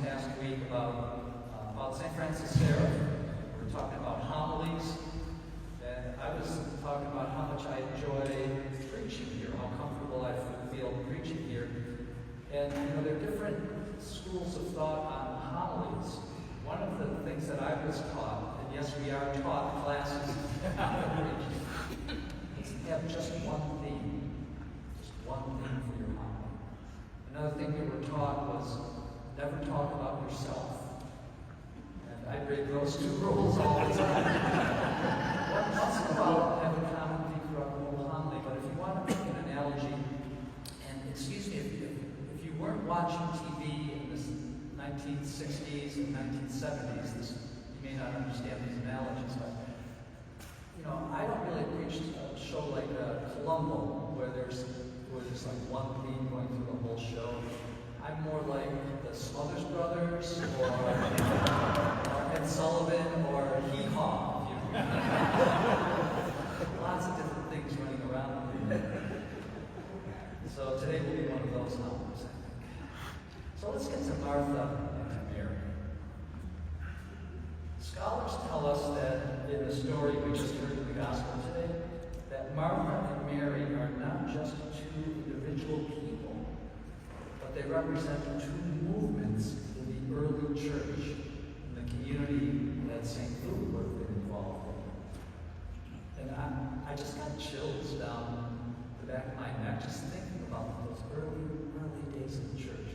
past week about St. Francis Xavier. We were talking about homilies, and I was talking about how much I enjoy preaching here, how comfortable I feel preaching here. And there are different schools of thought on homilies. One of the things that I was taught, and yes, we are taught classes on preaching, is to have just one theme. Just one theme for your homily. Another thing we were taught was never talk about yourself. And I break those two rules all the time. Once in a while, have a common theme throughout the whole homily, but if you want to make an analogy, and excuse me, if you weren't watching TV in the 1960s and 1970s, you may not understand these analogies, but I don't really preach a show like Columbo, where there's like one theme going through the whole show. I'm more like the Smothers Brothers, or Ed Sullivan, or Hee Haw. Lots of different things running around. So today will be one of those homilies, I think. So let's get to Martha and to Mary. Scholars tell us that in the story we just heard in the gospel today, that Martha and Mary are not just two individual people, but they represent two movements in the early church, in the community that St. Luke would have been involved in. And I just got chills down the back of my neck just thinking about those early days of the church.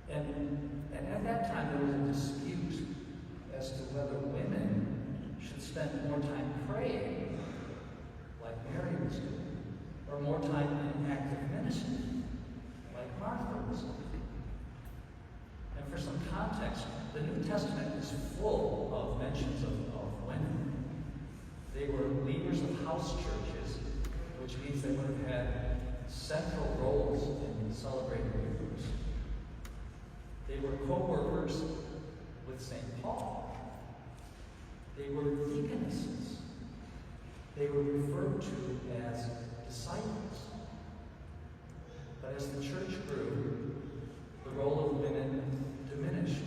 And at that time there was a dispute as to whether women should spend more time praying, like Mary was doing, or more time in active ministry, like Martha was doing. And for some context, the New Testament is full of mentions of women. They were leaders of house churches, which means they would have had central roles in celebrating Eucharist. They were co-workers with St. Paul. They were deaconesses. They were referred to as disciples. But as the church grew, the role of women diminished.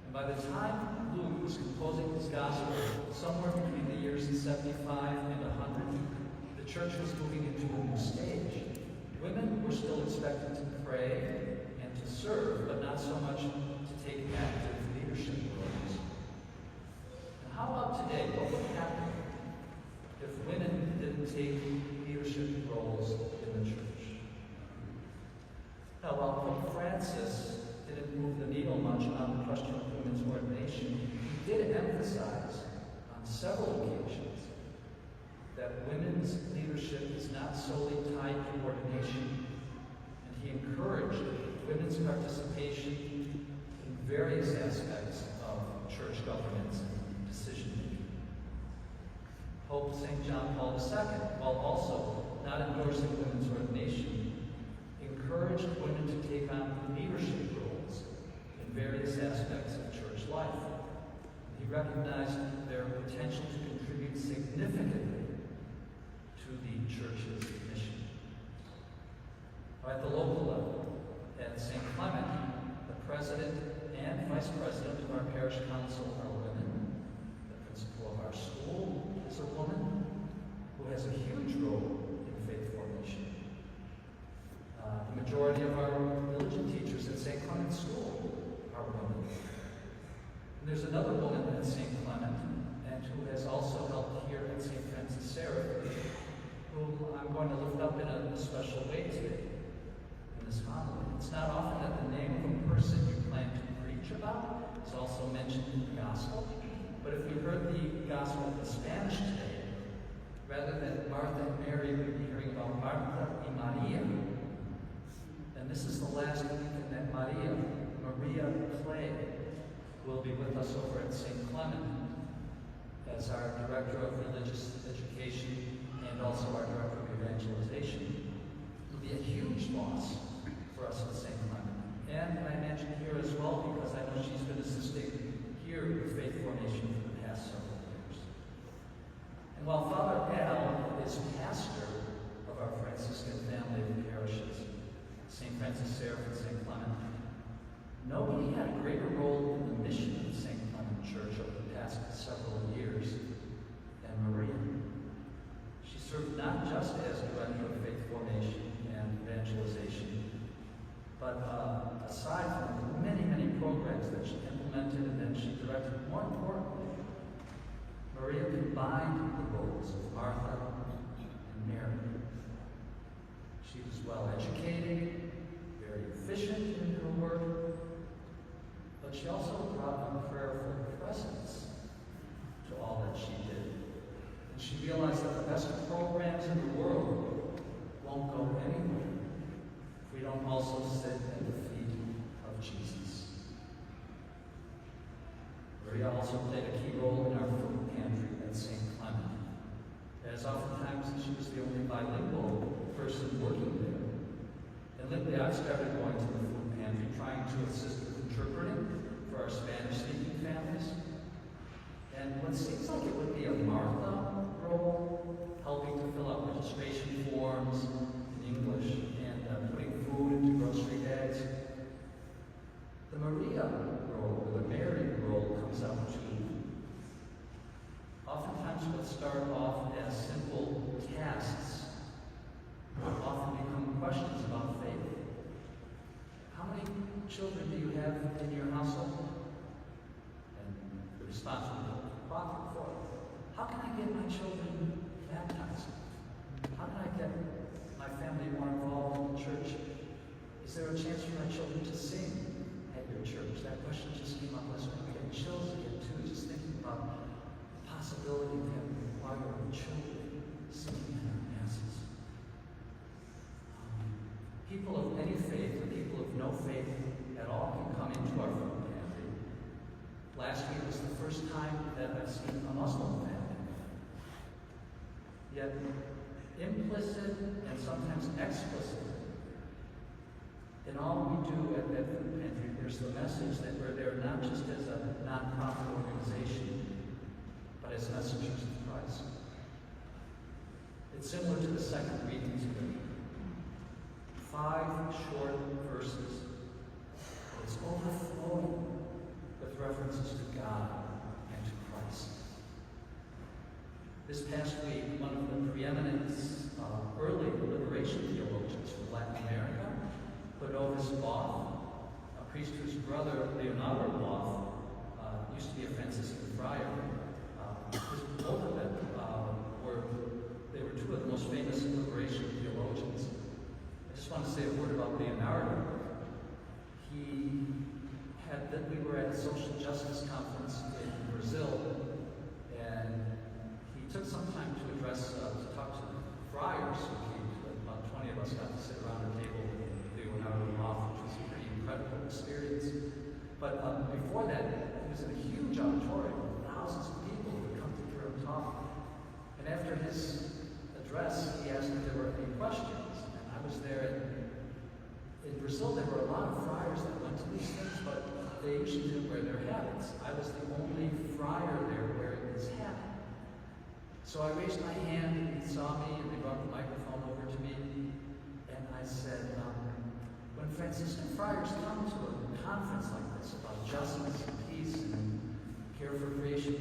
And by the time Luke was composing his gospel, somewhere between the years 75 and 100, the church was moving into a new stage. Women were still expected to pray and to serve, but not so much to take active leadership roles. And how about today? What would happen if women didn't take leadership roles in the church? Now, while Pope Francis didn't move the needle much on the question of women's ordination, he did emphasize on several occasions that women's leadership is not solely tied to ordination, and he encouraged women's participation in various aspects of church governance and decision-making. Pope St. John Paul II, while also not endorsing women's ordination, encouraged women to take on leadership roles in various aspects of church life. He recognized their potential to contribute significantly to the church's mission. At the local level, at St. Clement, the president and vice president of our parish council are women. The principal of our school is a woman who has a huge role in faith formation. The majority of our religion teachers at St. Clement School are women. And there's another woman at St. Clement, and who has also helped here at St. Francis Xavier, whom I'm going to lift up in a special way today in this homily. It's not often that the name of a person you plan to preach about is also mentioned in the gospel, but if we heard the gospel in Spanish today, rather than Martha and Mary, we'd be hearing about Martha y Maria. And this is the last weekend that Maria Clay will be with us over at St. Clement as our Director of Religious Education and also our Director of Evangelization. It will be a huge loss for us at St. Clement. And I imagine here as well, because I know she's been assisting here with faith formation for the past several years. And while Father Al is pastor of our Franciscan family of parishes, St. Francis Xavier and St. Clement, nobody had not just as director of faith formation and evangelization, but aside from the many programs that she implemented and then she directed, more importantly, Maria combined the roles of Martha and Mary. She was well educated, very efficient in her work, but she also brought a prayerful presence to all that she did. And she realized that the best programs in the world won't go anywhere if we don't also sit at the feet of Jesus. Maria also played a key role in our food pantry at St. Clement, as oftentimes she was the only bilingual person working there. And lately I've started going to the food pantry, trying to assist with interpreting for our Spanish-speaking families. And what seems like it would be a Martha role, helping to fill out registration forms in English and putting food into grocery bags, the Maria role, or the Mary role, comes out too. Oftentimes what start off as simple tasks often become questions about faith. How many children do you have in your household? And the response would be, 4. How can I get my children baptized? How can I get my family more involved in the church? Is there a chance for my children to sing at your church? That question just came up last week. I'm getting chills again too, just thinking about the possibility of having a choir of children singing in our masses. People of any faith or people of no faith at all can come into our food pantry. Last week was the first time that I've seen a Muslim family. Yet, implicit and sometimes explicit in all we do at that food pantry, there's the message that we're there not just as a non-profit organization, but as messengers of Christ. It's similar to the second reading today. 5 short verses, but it's overflowing with references to God and to Christ. This past week, one of the preeminent early liberation theologians from Latin America, Clodovis Both, a priest whose brother, Leonardo Both, used to be a Franciscan friar. Both of them they were 2 of the most famous liberation theologians. I just want to say a word about Leonardo. We were at a social justice conference in Brazil, and he took some time to talk to the friars who came to it. About 20 of us got to sit around a table with Leonardo Both, which was a pretty incredible experience. But before that, he was in a huge auditorium with thousands of people who would come to hear him talk. And after his address, he asked if there were any questions. And I was there. In Brazil, there were a lot of friars that went to these things, but they usually didn't wear their habits. I was the only friar there wearing his hat. So I raised my hand, and he saw me, and they brought the microphone over to me, and I said, when Franciscan friars come to a conference like this about justice and peace and care for creation,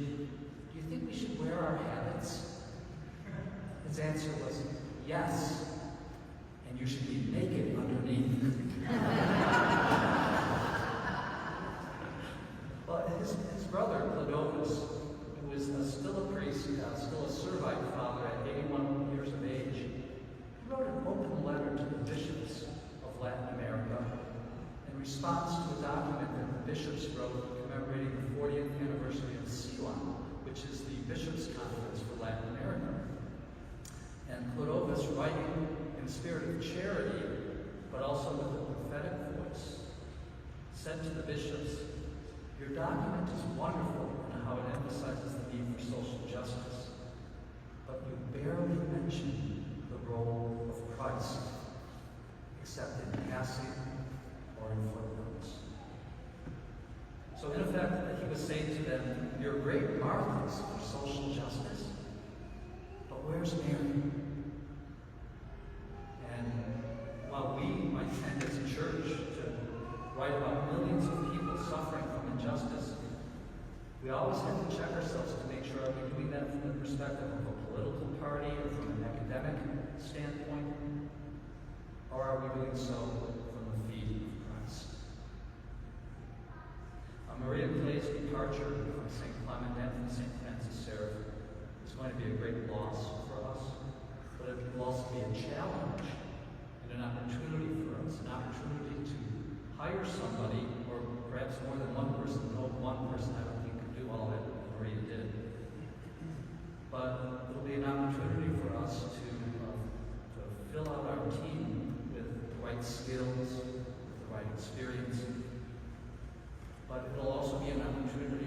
do you think we should wear our habits? His answer was, yes, and you should be naked underneath. But his brother, Clodovis, who is still a priest, still a servite father at 81 years of age, he wrote an open letter to the bishops of Latin America in response to a document that the bishops wrote commemorating the 40th anniversary of CELAM, which is the Bishops' Conference for Latin America. And Clodovis, writing in a spirit of charity, but also with a prophetic voice, said to the bishops, "Your document is wonderful in how it emphasizes the need for social justice, but you barely mention the role of Christ, except in passing or in footnotes." So in effect, he was saying to them, you're great martyrs for social justice, but where's Mary? And while we might tend as a church to write about millions of people suffering from injustice, we always have to check ourselves to make legislature, are we doing that from the perspective of a political party or from an academic standpoint? Or are we doing so from the feet of Christ? Maria Clay's departure from St. Clement and from St. Francis Seraph is going to be a great loss for us, but it will also be a challenge and an opportunity for us, an opportunity to hire somebody, or perhaps more than one person. No, one person I don't think could do all that Maria did. But it'll be an opportunity for us to fill out our team with the right skills, with the right experience. But it'll also be an opportunity